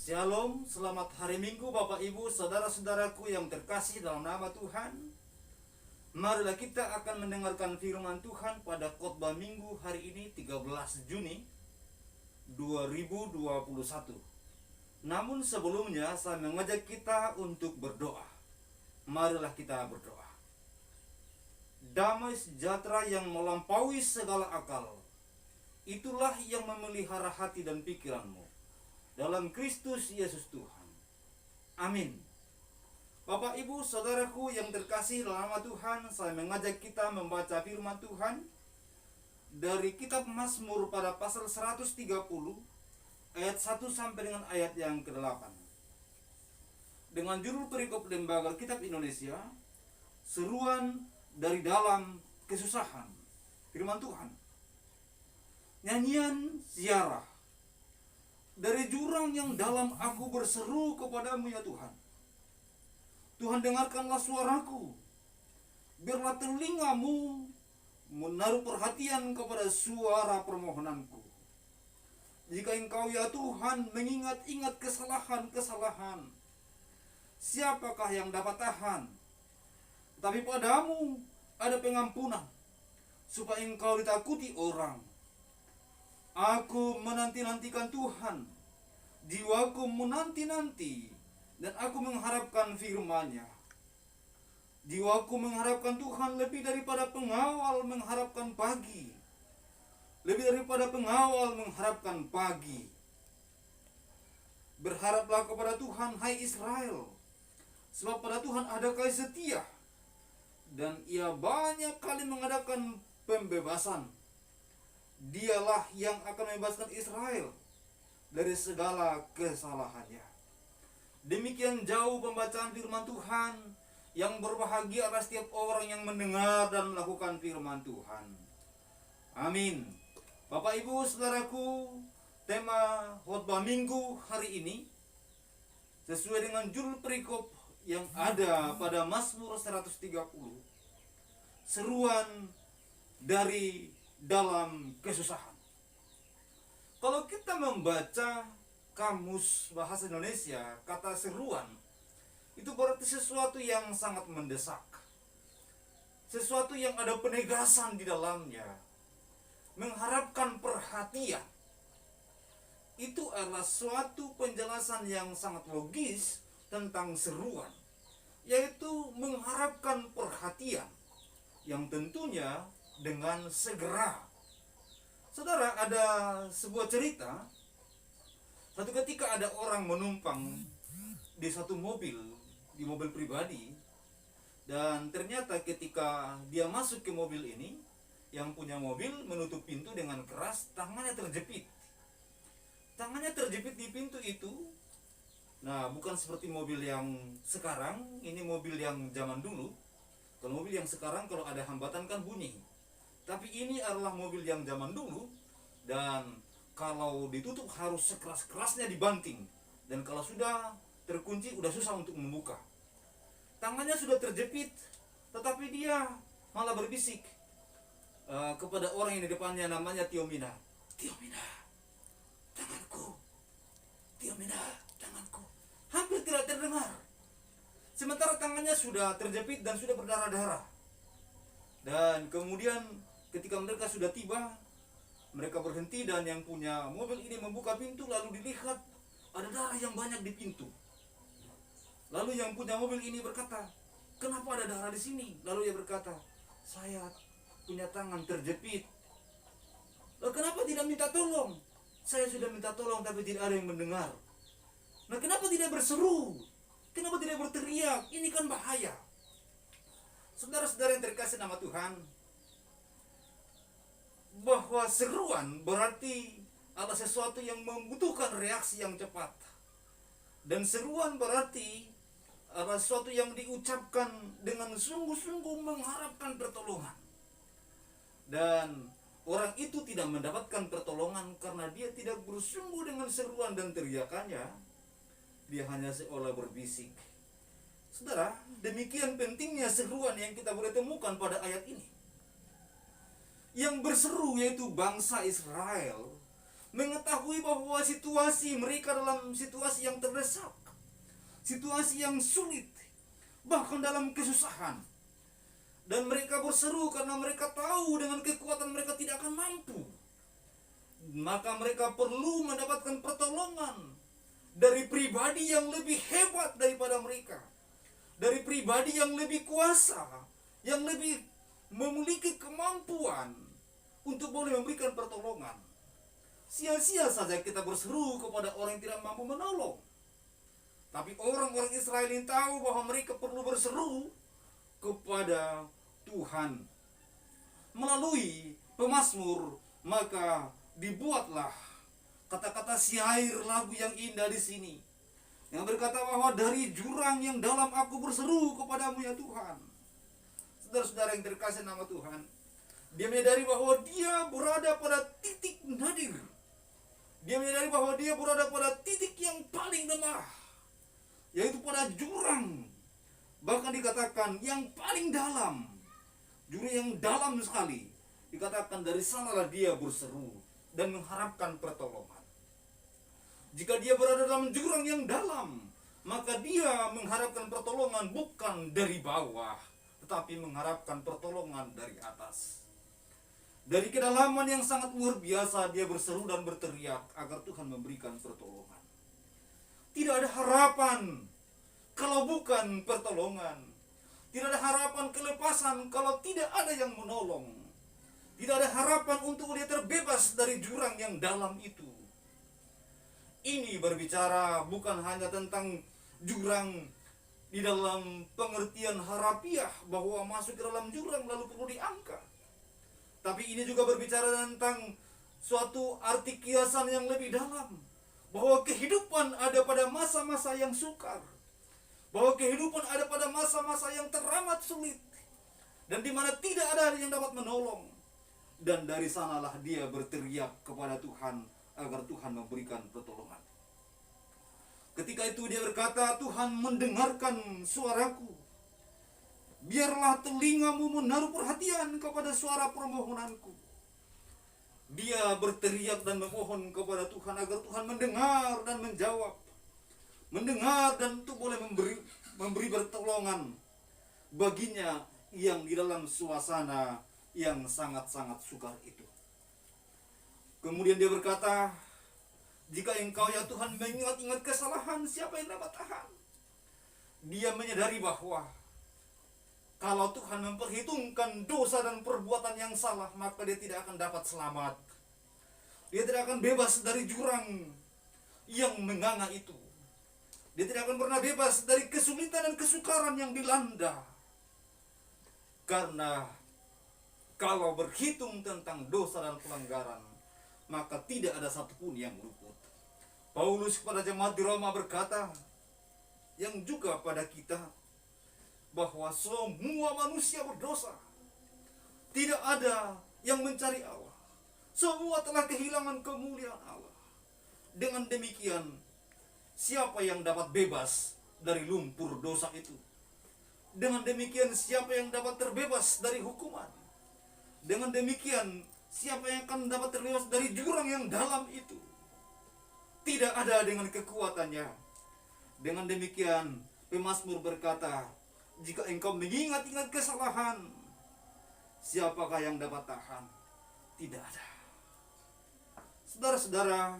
Shalom, selamat hari Minggu Bapak Ibu, saudara-saudaraku yang terkasih dalam nama Tuhan. Marilah kita akan mendengarkan firman Tuhan pada khotbah Minggu hari ini 13 Juni 2021. Namun sebelumnya saya mengajak kita untuk berdoa. Marilah kita berdoa. Damai sejahtera yang melampaui segala akal, itulah yang memelihara hati dan pikiranmu dalam Kristus Yesus Tuhan. Amin. Bapak Ibu saudaraku yang terkasih dalam nama Tuhan, saya mengajak kita membaca firman Tuhan dari kitab Mazmur pada pasal 130 ayat 1 sampai dengan ayat yang ke-8. Dengan judul perikop Lembaga Kitab Indonesia, seruan dari dalam kesusahan. Firman Tuhan. Nyanyian ziarah. Dari jurang yang dalam aku berseru kepadamu ya Tuhan. Tuhan, dengarkanlah suaraku. Biarlah telingamu menaruh perhatian kepada suara permohonanku. Jika engkau ya Tuhan mengingat-ingat kesalahan-kesalahan, siapakah yang dapat tahan? Tapi padamu ada pengampunan, supaya engkau ditakuti orang. Aku menanti-nantikan Tuhan, jiwaku menanti-nanti, dan aku mengharapkan firman-Nya. Jiwaku mengharapkan Tuhan lebih daripada pengawal mengharapkan pagi. Lebih daripada pengawal mengharapkan pagi. Berharaplah kepada Tuhan, hai Israel, sebab pada Tuhan ada kasih setia, dan Ia banyak kali mengadakan pembebasan. Dialah yang akan membebaskan Israel dari segala kesalahannya. Demikian jauh pembacaan firman Tuhan. Yang berbahagia adalah setiap orang yang mendengar dan melakukan firman Tuhan. Amin. Bapak Ibu saudaraku, tema khotbah Minggu hari ini sesuai dengan judul perikop yang ada pada Mazmur 130. Seruan dari dalam kesusahan. Kalau kita membaca kamus bahasa Indonesia, kata seruan itu berarti sesuatu yang sangat mendesak, sesuatu yang ada penegasan di dalamnya, mengharapkan perhatian. Itu adalah suatu penjelasan yang sangat logis tentang seruan, yaitu mengharapkan perhatian yang tentunya dengan segera. Saudara, ada sebuah cerita. Satu ketika ada orang menumpang di satu mobil, di mobil pribadi, dan ternyata ketika dia masuk ke mobil ini, yang punya mobil menutup pintu dengan keras, tangannya terjepit. Tangannya terjepit di pintu itu. Nah, bukan seperti mobil yang sekarang, ini mobil yang zaman dulu. Kalau mobil yang sekarang kalau ada hambatan kan bunyi. Tapi ini adalah mobil yang zaman dulu, dan kalau ditutup harus sekeras-kerasnya dibanting. Dan kalau sudah terkunci, udah susah untuk membuka. Tangannya sudah terjepit, tetapi dia malah berbisik kepada orang yang di depannya, namanya Tiomina. Tiomina, tanganku. Tiomina, tanganku. Hampir tidak terdengar. Sementara tangannya sudah terjepit dan sudah berdarah-darah. Dan kemudian ketika mereka sudah tiba, mereka berhenti dan yang punya mobil ini membuka pintu, lalu dilihat ada darah yang banyak di pintu. Lalu yang punya mobil ini berkata, kenapa ada darah di sini? Lalu ia berkata, saya punya tangan terjepit. Lalu kenapa tidak minta tolong? Saya sudah minta tolong tapi tidak ada yang mendengar. Nah, kenapa tidak berseru? Kenapa tidak berteriak? Ini kan bahaya. Saudara-saudara yang terkasih nama Tuhan, bahwa seruan berarti adalah sesuatu yang membutuhkan reaksi yang cepat. Dan seruan berarti adalah sesuatu yang diucapkan dengan sungguh-sungguh mengharapkan pertolongan. Dan orang itu tidak mendapatkan pertolongan karena dia tidak bersungguh dengan seruan dan teriakannya. Dia hanya seolah berbisik. Saudara, demikian pentingnya seruan yang kita boleh temukan pada ayat ini. Yang berseru yaitu bangsa Israel mengetahui bahwa situasi mereka dalam situasi yang terdesak, situasi yang sulit, bahkan dalam kesusahan. Dan mereka berseru karena mereka tahu dengan kekuatan mereka tidak akan mampu. Maka mereka perlu mendapatkan pertolongan dari pribadi yang lebih hebat daripada mereka, dari pribadi yang lebih kuasa, yang lebih memiliki kemampuan untuk boleh memberikan pertolongan. Sia-sia saja kita berseru kepada orang yang tidak mampu menolong. Tapi orang-orang Israel ini tahu bahwa mereka perlu berseru kepada Tuhan melalui pemazmur. Maka dibuatlah kata-kata syair lagu yang indah di sini, yang berkata bahwa dari jurang yang dalam aku berseru kepadamu ya Tuhan. Saudara-saudara yang terkasih nama Tuhan, dia menyadari bahwa dia berada pada titik nadir. Dia menyadari bahwa dia berada pada titik yang paling lemah, yaitu pada jurang. Bahkan dikatakan yang paling dalam, jurang yang dalam sekali. Dikatakan dari sanalah dia berseru dan mengharapkan pertolongan. Jika dia berada dalam jurang yang dalam, maka dia mengharapkan pertolongan bukan dari bawah, tetapi mengharapkan pertolongan dari atas. Dari kedalaman yang sangat luar biasa dia berseru dan berteriak agar Tuhan memberikan pertolongan. Tidak ada harapan kalau bukan pertolongan. Tidak ada harapan kelepasan kalau tidak ada yang menolong. Tidak ada harapan untuk dia terbebas dari jurang yang dalam itu. Ini berbicara bukan hanya tentang jurang di dalam pengertian harafiah bahwa masuk ke dalam jurang lalu perlu diangkat. Tapi ini juga berbicara tentang suatu arti kiasan yang lebih dalam, bahwa kehidupan ada pada masa-masa yang sukar, bahwa kehidupan ada pada masa-masa yang teramat sulit, dan di mana tidak ada yang dapat menolong. Dan dari sanalah dia berteriak kepada Tuhan agar Tuhan memberikan pertolongan. Ketika itu dia berkata, Tuhan mendengarkan suaraku. Biarlah telingamu menaruh perhatian kepada suara permohonanku. Dia berteriak dan memohon kepada Tuhan agar Tuhan mendengar dan menjawab. Mendengar dan untuk boleh memberi pertolongan baginya yang di dalam suasana yang sangat-sangat sukar itu. Kemudian dia berkata, jika engkau ya Tuhan mengingat-ingat kesalahan, siapa yang dapat tahan? Dia menyadari bahwa kalau Tuhan memperhitungkan dosa dan perbuatan yang salah, maka dia tidak akan dapat selamat. Dia tidak akan bebas dari jurang yang menganga itu. Dia tidak akan pernah bebas dari kesulitan dan kesukaran yang dilanda. Karena kalau berhitung tentang dosa dan pelanggaran, maka tidak ada satupun yang luput. Paulus kepada jemaat di Roma berkata, yang juga pada kita, bahwa semua manusia berdosa. Tidak ada yang mencari Allah. Semua telah kehilangan kemuliaan Allah. Dengan demikian, siapa yang dapat bebas dari lumpur dosa itu? Dengan demikian, siapa yang dapat terbebas dari hukuman? Dengan demikian, siapa yang akan dapat terbebas dari jurang yang dalam itu? Tidak ada dengan kekuatannya. Dengan demikian, pemazmur berkata, jika engkau mengingat-ingat kesalahan, siapakah yang dapat tahan? Tidak ada. Saudara-saudara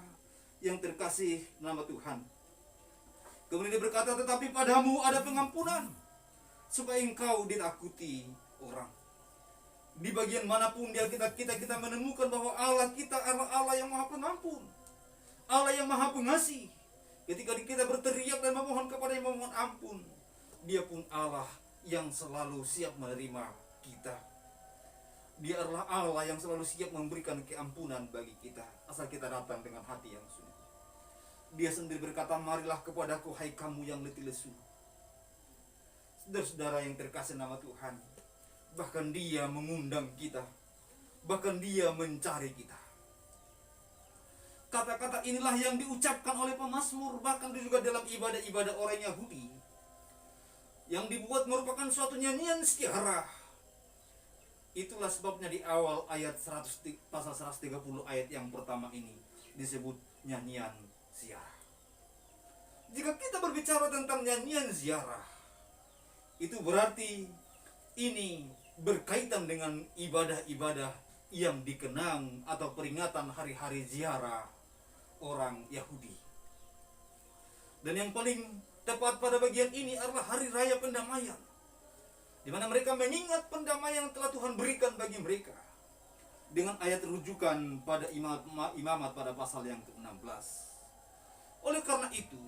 yang terkasih nama Tuhan, kemudian dia berkata, tetapi padamu ada pengampunan, supaya engkau ditakuti orang. Di bagian manapun kita menemukan bahwa Allah kita adalah Allah yang maha pengampun, Allah yang maha pengasih. Ketika kita berteriak dan memohon kepada yang memohon ampun, dia pun Allah yang selalu siap menerima kita. Dia adalah Allah yang selalu siap memberikan keampunan bagi kita, asal kita datang dengan hati yang sungguh. Dia sendiri berkata, marilah kepadaku hai kamu yang letih lesu. Saudara-saudara yang terkasih nama Tuhan, bahkan dia mengundang kita, bahkan dia mencari kita. Kata-kata inilah yang diucapkan oleh pemazmur, bahkan juga dalam ibadah-ibadah orang Yahudi, yang dibuat merupakan suatu nyanyian istiharah. Itulah sebabnya di awal ayat 100, pasal 130 ayat yang pertama ini disebut nyanyian ziarah. Jika kita berbicara tentang nyanyian ziarah, itu berarti ini berkaitan dengan ibadah-ibadah yang dikenang atau peringatan hari-hari ziarah orang Yahudi. Dan yang paling tepat pada bagian ini adalah hari raya pendamaian, di mana mereka mengingat pendamaian yang telah Tuhan berikan bagi mereka, dengan ayat rujukan pada imamat pada pasal yang ke-16. Oleh karena itu,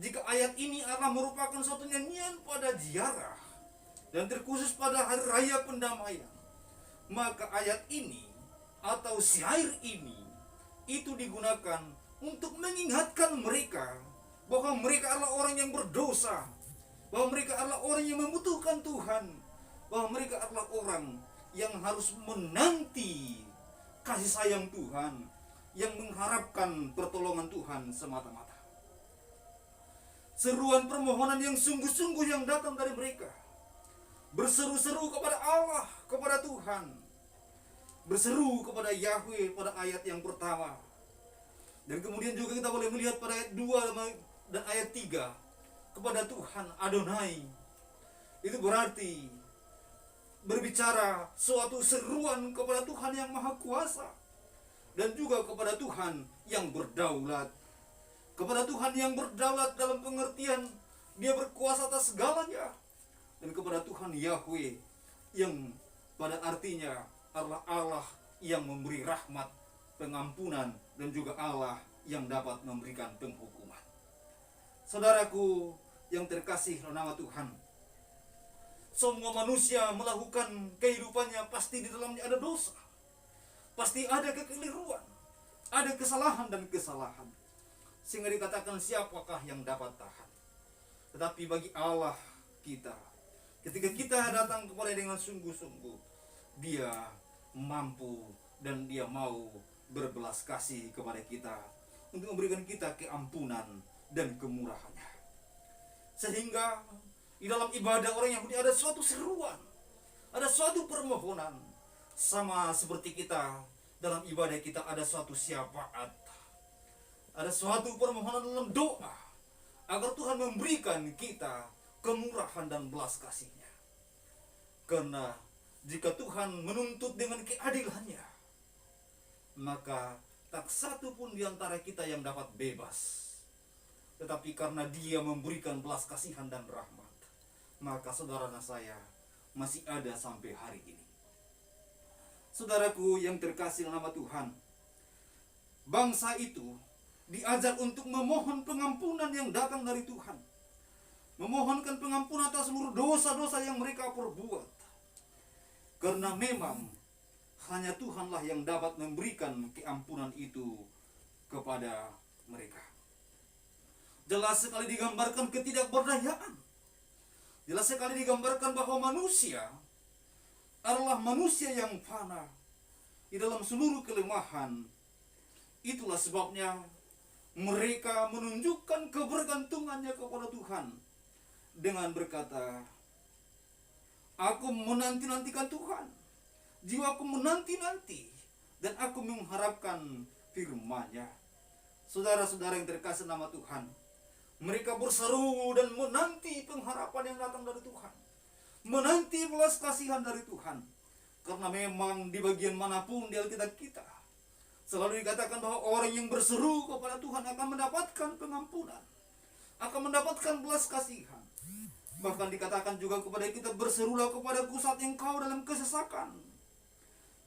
jika ayat ini adalah merupakan suatu nyanyian pada ziarah dan terkhusus pada hari raya pendamaian, maka ayat ini atau syair ini itu digunakan untuk mengingatkan mereka bahwa mereka adalah orang yang berdosa, bahwa mereka adalah orang yang membutuhkan Tuhan, bahwa mereka adalah orang yang harus menanti kasih sayang Tuhan, yang mengharapkan pertolongan Tuhan semata-mata. Seruan permohonan yang sungguh-sungguh yang datang dari mereka, berseru-seru kepada Allah, kepada Tuhan, berseru kepada Yahweh pada ayat yang pertama. Dan kemudian juga kita boleh melihat pada ayat 2 dan ayat 3 kepada Tuhan Adonai. Itu berarti berbicara suatu seruan kepada Tuhan yang Maha Kuasa, dan juga kepada Tuhan yang berdaulat. Kepada Tuhan yang berdaulat dalam pengertian Dia berkuasa atas segalanya. Dan kepada Tuhan Yahweh yang pada artinya adalah Allah yang memberi rahmat, pengampunan, dan juga Allah yang dapat memberikan penghukuman. Saudaraku yang terkasih dalam nama Tuhan, semua manusia melakukan kehidupannya pasti di dalamnya ada dosa, pasti ada kekeliruan, ada kesalahan dan kesalahan, sehingga dikatakan siapakah yang dapat tahan. Tetapi bagi Allah kita, ketika kita datang kepada dengan sungguh-sungguh, Dia mampu dan Dia mau berbelas kasih kepada kita untuk memberikan kita keampunan dan kemurahannya. Sehingga di dalam ibadah orang Yahudi ada suatu seruan, ada suatu permohonan, sama seperti kita dalam ibadah kita ada suatu syafaat, ada suatu permohonan dalam doa agar Tuhan memberikan kita kemurahan dan belas kasih-Nya. Karena jika Tuhan menuntut dengan keadilannya, maka tak satu pun di antara kita yang dapat bebas. Tetapi karena Dia memberikan belas kasihan dan rahmat, maka saudara dan saya masih ada sampai hari ini. Saudaraku yang terkasih dalam nama Tuhan, bangsa itu diajar untuk memohon pengampunan yang datang dari Tuhan, memohonkan pengampunan atas seluruh dosa-dosa yang mereka perbuat. Karena memang hanya Tuhanlah yang dapat memberikan keampunan itu kepada mereka. Jelas sekali digambarkan ketidakberdayaan. Jelas sekali digambarkan bahwa manusia adalah manusia yang fana di dalam seluruh kelemahan. Itulah sebabnya mereka menunjukkan kebergantungannya kepada Tuhan dengan berkata, aku menanti-nantikan Tuhan, jiwaku menanti-nanti, dan aku mengharapkan firman-Nya. Saudara-saudara yang terkasih nama Tuhan, mereka berseru dan menanti pengharapan yang datang dari Tuhan, menanti belas kasihan dari Tuhan. Karena memang di bagian manapun di Alkitab kita selalu dikatakan bahwa orang yang berseru kepada Tuhan akan mendapatkan pengampunan, akan mendapatkan belas kasihan. Bahkan dikatakan juga kepada kita, berserulah kepadaku saat engkau dalam kesesakan,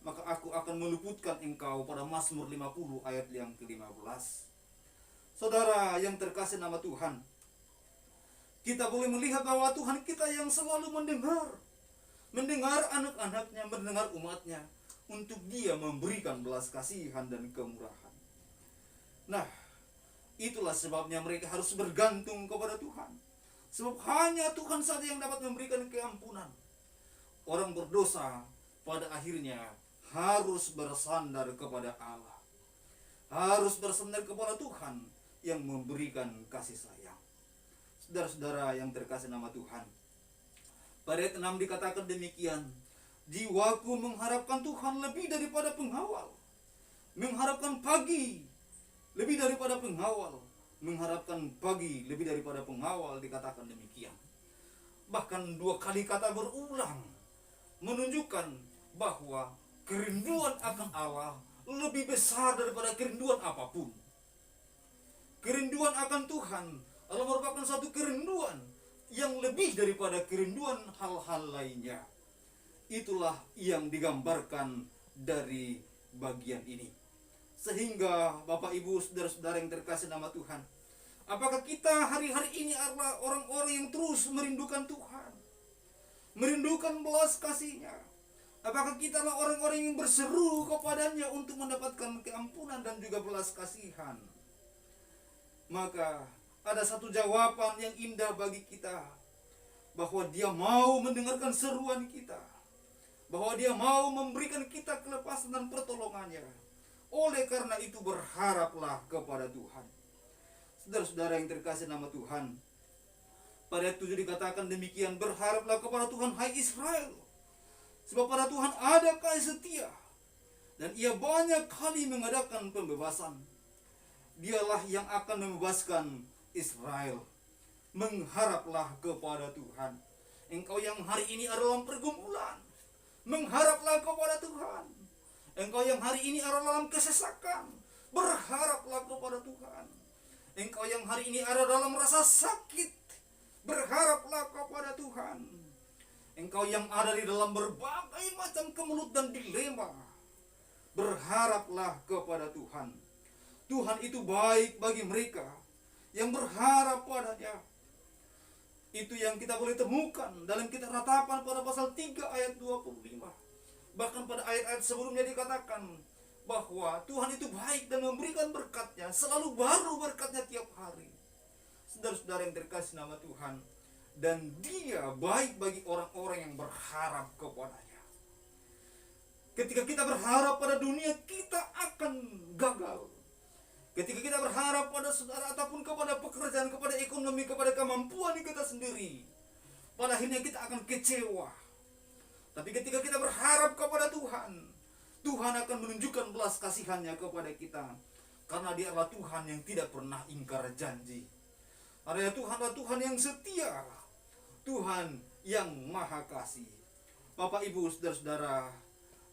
maka aku akan meluputkan engkau, pada Mazmur 50 ayat yang ke-15. Saudara yang terkasih nama Tuhan, kita boleh melihat bahwa Tuhan kita yang selalu mendengar anak-anaknya, mendengar umatnya, untuk Dia memberikan belas kasihan dan kemurahan. Nah, itulah sebabnya mereka harus bergantung kepada Tuhan. Sebab hanya Tuhan saja yang dapat memberikan keampunan. Orang berdosa pada akhirnya harus bersandar kepada Allah, harus bersandar kepada Tuhan yang memberikan kasih sayang. Saudara-saudara yang terkasih nama Tuhan, pada ayat 6 dikatakan demikian, jiwaku mengharapkan Tuhan lebih daripada penghawal, mengharapkan pagi lebih daripada pengawal, mengharapkan pagi lebih daripada pengawal, dikatakan demikian. Bahkan 2 kali kata berulang menunjukkan bahwa kerinduan akan Allah lebih besar daripada kerinduan apapun. Kerinduan akan Tuhan adalah merupakan satu kerinduan yang lebih daripada kerinduan hal-hal lainnya. Itulah yang digambarkan dari bagian ini. Sehingga Bapak Ibu saudara-saudara yang terkasih nama Tuhan, apakah kita hari-hari ini adalah orang-orang yang terus merindukan Tuhan, merindukan belas kasih-Nya? Apakah kita adalah orang-orang yang berseru kepadanya untuk mendapatkan keampunan dan juga belas kasihan? Maka ada satu jawaban yang indah bagi kita, bahwa Dia mau mendengarkan seruan kita, bahwa Dia mau memberikan kita kelepasan dan pertolongannya. Oleh karena itu berharaplah kepada Tuhan. Saudara-saudara yang terkasih nama Tuhan, pada ayat 7 dikatakan demikian, berharaplah kepada Tuhan hai Israel, sebab pada Tuhan ada kasih setia, dan Ia banyak kali mengadakan pembebasan. Dialah yang akan membebaskan Israel. Mengharaplah kepada Tuhan. Engkau yang hari ini ada dalam pergumulan, mengharaplah kepada Tuhan. Engkau yang hari ini ada dalam kesesakan, berharaplah kepada Tuhan. Engkau yang hari ini ada dalam rasa sakit, berharaplah kepada Tuhan. Engkau yang ada di dalam berbagai macam kemelut dan dilema, berharaplah kepada Tuhan. Tuhan itu baik bagi mereka yang berharap padanya. Itu yang kita boleh temukan dalam kitab Ratapan pada pasal 3 ayat 25. Bahkan pada ayat-ayat sebelumnya dikatakan bahwa Tuhan itu baik dan memberikan berkat-Nya, selalu baru berkat-Nya tiap hari. Saudara-saudara yang terkasih nama Tuhan, dan Dia baik bagi orang-orang yang berharap kepada-Nya. Ketika kita berharap pada dunia, kita akan gagal. Ketika kita berharap pada saudara ataupun kepada pekerjaan, kepada ekonomi, kepada kemampuan kita sendiri, pada akhirnya kita akan kecewa. Tapi ketika kita berharap kepada Tuhan, Tuhan akan menunjukkan belas kasihan-Nya kepada kita. Karena Dia adalah Tuhan yang tidak pernah ingkar janji. Karena Tuhan adalah Tuhan yang setia, Tuhan yang maha kasih. Bapak Ibu saudara-saudara,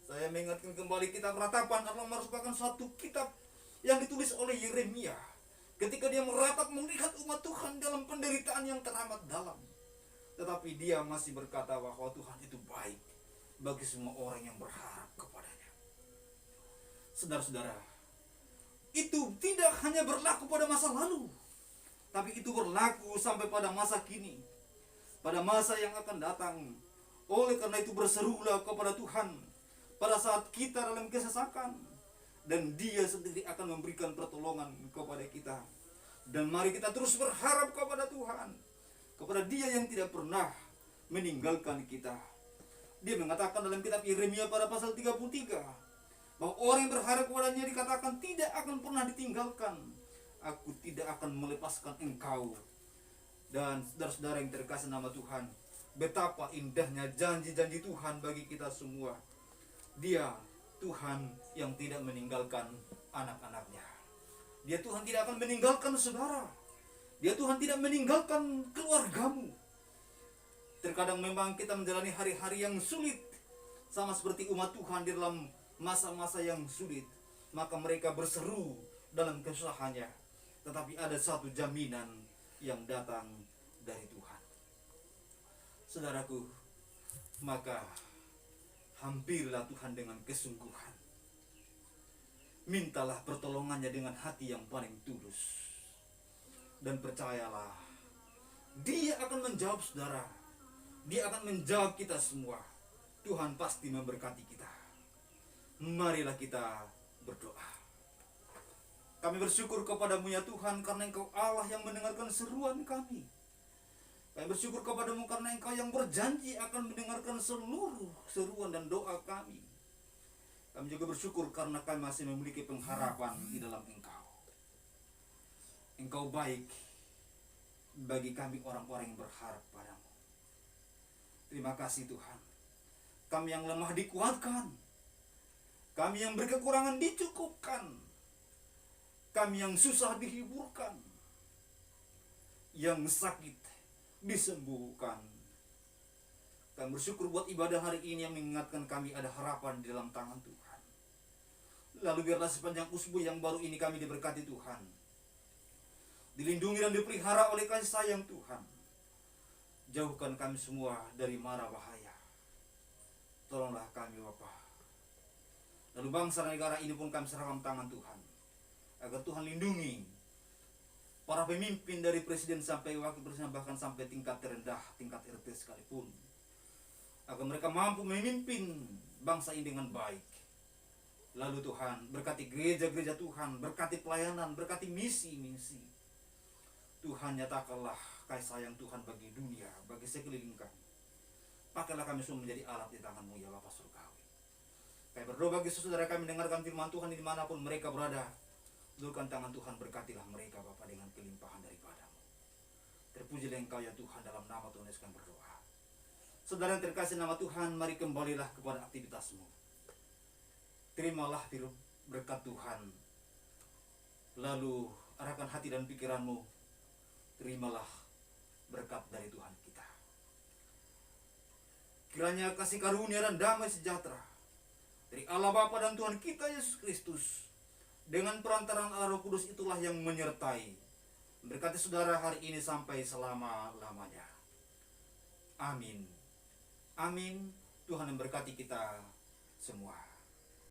saya mengingatkan kembali kitab Ratapan adalah merupakan suatu kitab yang ditulis oleh Yeremia ketika dia meratap melihat umat Tuhan dalam penderitaan yang teramat dalam. Tetapi dia masih berkata bahwa Tuhan itu baik bagi semua orang yang berharap kepadanya. Saudara-saudara, itu tidak hanya berlaku pada masa lalu, tapi itu berlaku sampai pada masa kini, pada masa yang akan datang. Oleh karena itu berserulah kepada Tuhan pada saat kita dalam kesesakan, dan Dia sendiri akan memberikan pertolongan kepada kita. Dan mari kita terus berharap kepada Tuhan, kepada Dia yang tidak pernah meninggalkan kita. Dia mengatakan dalam kitab Yeremia pada pasal 33 bahwa orang yang berharap kepadanya dikatakan tidak akan pernah ditinggalkan. Aku tidak akan melepaskan engkau. Dan saudara-saudara yang terkasih nama Tuhan, betapa indahnya janji-janji Tuhan bagi kita semua. Dia Tuhan yang tidak meninggalkan anak-anaknya. Dia Tuhan tidak akan meninggalkan saudara. Dia Tuhan tidak meninggalkan keluargamu. Terkadang memang kita menjalani hari-hari yang sulit, sama seperti umat Tuhan di dalam masa-masa yang sulit. Maka mereka berseru dalam kesusahannya. Tetapi ada satu jaminan yang datang dari Tuhan. Saudaraku, maka hampirilah Tuhan dengan kesungguhan. Mintalah pertolongannya dengan hati yang paling tulus. Dan percayalah, Dia akan menjawab saudara. Dia akan menjawab kita semua. Tuhan pasti memberkati kita. Marilah kita berdoa. Kami bersyukur kepadamu ya Tuhan, karena Engkau Allah yang mendengarkan seruan kami. Kami bersyukur kepadamu karena Engkau yang berjanji akan mendengarkan seluruh seruan dan doa kami. Kami juga bersyukur karena kami masih memiliki pengharapan di dalam Engkau. Engkau baik bagi kami orang-orang yang berharap padamu. Terima kasih Tuhan. Kami yang lemah dikuatkan. Kami yang berkekurangan dicukupkan. kami yang susah dihiburkan, yang sakit disembuhkan. Kami bersyukur buat ibadah hari ini yang mengingatkan kami ada harapan di dalam tangan Tuhan. Lalu biarlah sepanjang usbu yang baru ini kami diberkati Tuhan, dilindungi dan dipelihara oleh kasih sayang Tuhan. Jauhkan kami semua dari mara bahaya. Tolonglah kami Bapa. Lalu bangsa dan negara ini pun kami serahkan tangan Tuhan, agar Tuhan lindungi para pemimpin dari presiden sampai wakil presiden, bahkan sampai tingkat terendah, tingkat RT sekalipun, agar mereka mampu memimpin bangsa ini dengan baik. Lalu Tuhan berkati gereja-gereja Tuhan, berkati pelayanan, berkati misi-misi. Tuhan nyatakanlah kasih sayang Tuhan bagi dunia, bagi sekeliling kami. Pakailah kami semua menjadi alat di tangan-Mu ya Bapa Surgawi. Kami berdoa bagi saudara kami dengarkan firman Tuhan dimanapun mereka berada. Ulurkan tangan Tuhan, berkatilah mereka Bapa dengan kelimpahan daripada-Mu. Terpujilah Engkau ya Tuhan, dalam nama Tuhan Yesus kami berdoa. Saudara yang terkasih nama Tuhan, mari kembalilah kepada aktivitas-Mu. Terimalah berkat Tuhan. Lalu arahkan hati dan pikiran-Mu. Terimalah berkat dari Tuhan kita. Kiranya kasih karunia dan damai sejahtera dari Allah Bapa dan Tuhan kita Yesus Kristus, dengan perantaraan Allah Roh Kudus itulah yang menyertai, memberkati saudara hari ini sampai selama-lamanya. Amin. Amin. Tuhan memberkati kita semua.